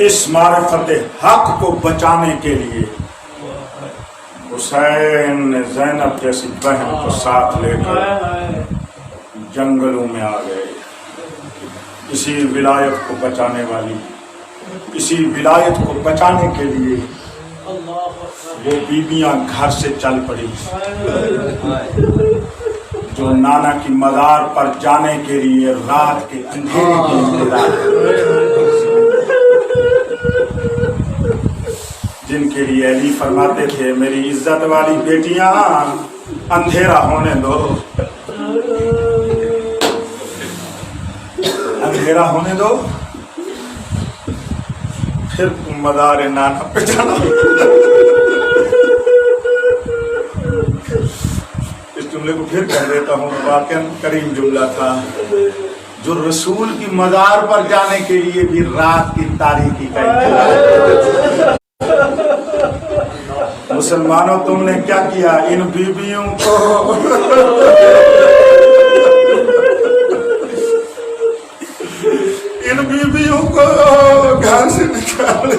اس معرفت حق کو بچانے کے لیے حسین نے زینب جیسی بہن کو ساتھ لے کر جنگلوں میں آ گئے. اسی ولایت کو بچانے والی, اسی ولایت کو بچانے کے لیے وہ بیویاں گھر سے چل پڑی جو نانا کی مزار پر جانے کے لیے رات کے اندھیرے کے انتظار, جن کے لیے علی فرماتے تھے میری عزت والی بیٹیاں اندھیرا ہونے دو, اندھیرا ہونے دو, پھر تم مزار نانا پہ جانا. اس جملے کو پھر کہہ دیتا ہوں, واقعاً کریم جملہ تھا جو رسول کی مزار پر جانے کے لیے بھی رات کی تاریکی کا انتظار. مسلمانوں تم نے کیا کیا ان بیویوں کو ان بیویوں کو گھر سے نکال.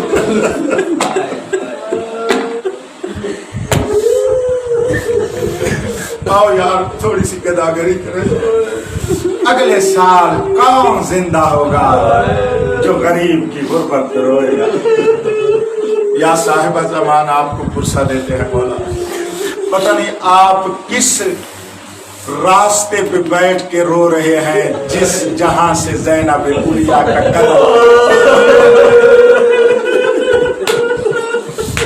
آؤ یار تھوڑی سی گداگری کریں. اگلے سال کون زندہ ہوگا جو غریب کی غربت روئے گا. یا صاحب زمان آپ کو پرسہ دیتے ہیں مولا, پتہ نہیں آپ کس راستے پہ بیٹھ کے رو رہے ہیں جس جہاں سے زینب اولیاء کا قدم.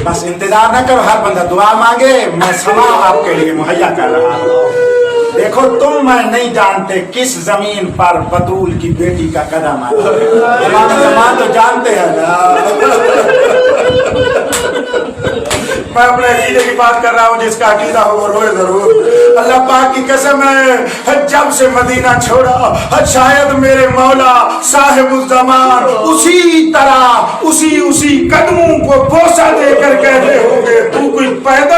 بس انتظار نہ کرو, ہر بندہ دعا مانگے, میں سما آپ کے لیے مہیا کر رہا ہوں. دیکھو تم میں نہیں جانتے کس زمین پر بطول کی بیٹی کا قدم آیا. امام زمان تو جانتے ہیں نا. میں اپنے عقیدے کی بات کر رہا ہوں, جس کا عقیدہ ہو وہ روئے ضرور. اللہ پاک کی قسم ہے جب سے مدینہ چھوڑا شاید میرے مولا صاحب الزمان اسی طرح اسی قدموں کو بوسہ دے کر کہتے ہوں گے تو کوئی پیدا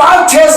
5-6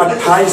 28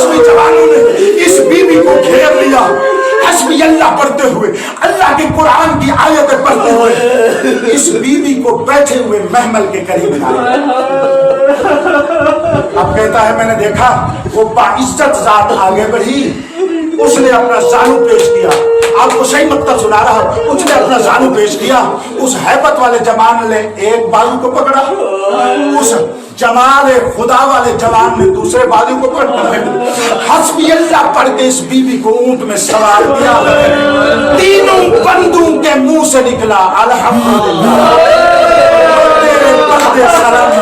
حسبی جوانوں نے اس بیوی کو گھیر لیا، حسبی اللہ پڑھتے ہوئے، اللہ کے قرآن کی آیتیں پڑھتے ہوئے اس بیوی کو بیٹھے ہوئے محمل کے قریب لایا۔ اب کہتا ہے میں نے دیکھا وہ باعزت ذات آگے بڑھی، اس نے اپنا زانو پیش کیا، آپ کو صحیح مطلب سنا رہا ہوں، اس نے اپنا زانو پیش کیا، اس ہیبت والے جوان نے ایک بازو کو پکڑا، اس جمال خدا والے جوان نے دوسرے بازو کو پکڑا، حسبی اللہ پڑھ کے اس بیوی کو اونٹ میں سوار کیا، تینوں بندوں کے منہ سے نکلا الحمدللہ تیرے پردے سلام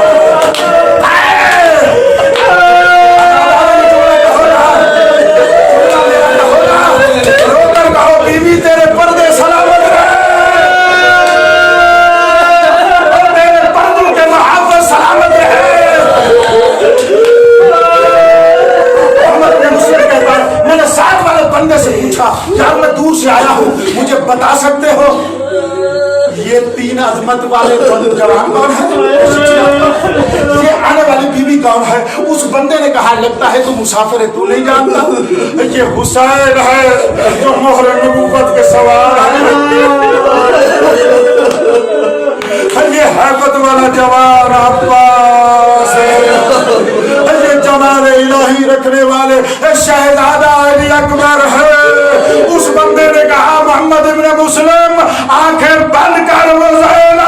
بیوی تیرے پردے سلامت رہے، تیرے پردوں کے محافظ سلامت رہے۔ محمد بن مسلم کہتا ہے میں نے ساتھ والے بندے سے پوچھا یار میں دور سے آیا ہوں مجھے بتا سکتے ہو یہ تین عظمت والے جوان کون ہے، یہ آنے والی بیوی کون ہے؟ اس بندے نے کہا لگتا ہے تو مسافر ہے تو نہیں جانتا، یہ حسین ہے جو مہر نبوت کے سوار ہے، یہ حیبت والا جوان عباس ہے، یہ جمال الہی رکھنے والے شہزادہ علی اکبر ہے۔ اس بندے نے کہا محمد ابن مسلم آنکھیں بند کر وہ زینب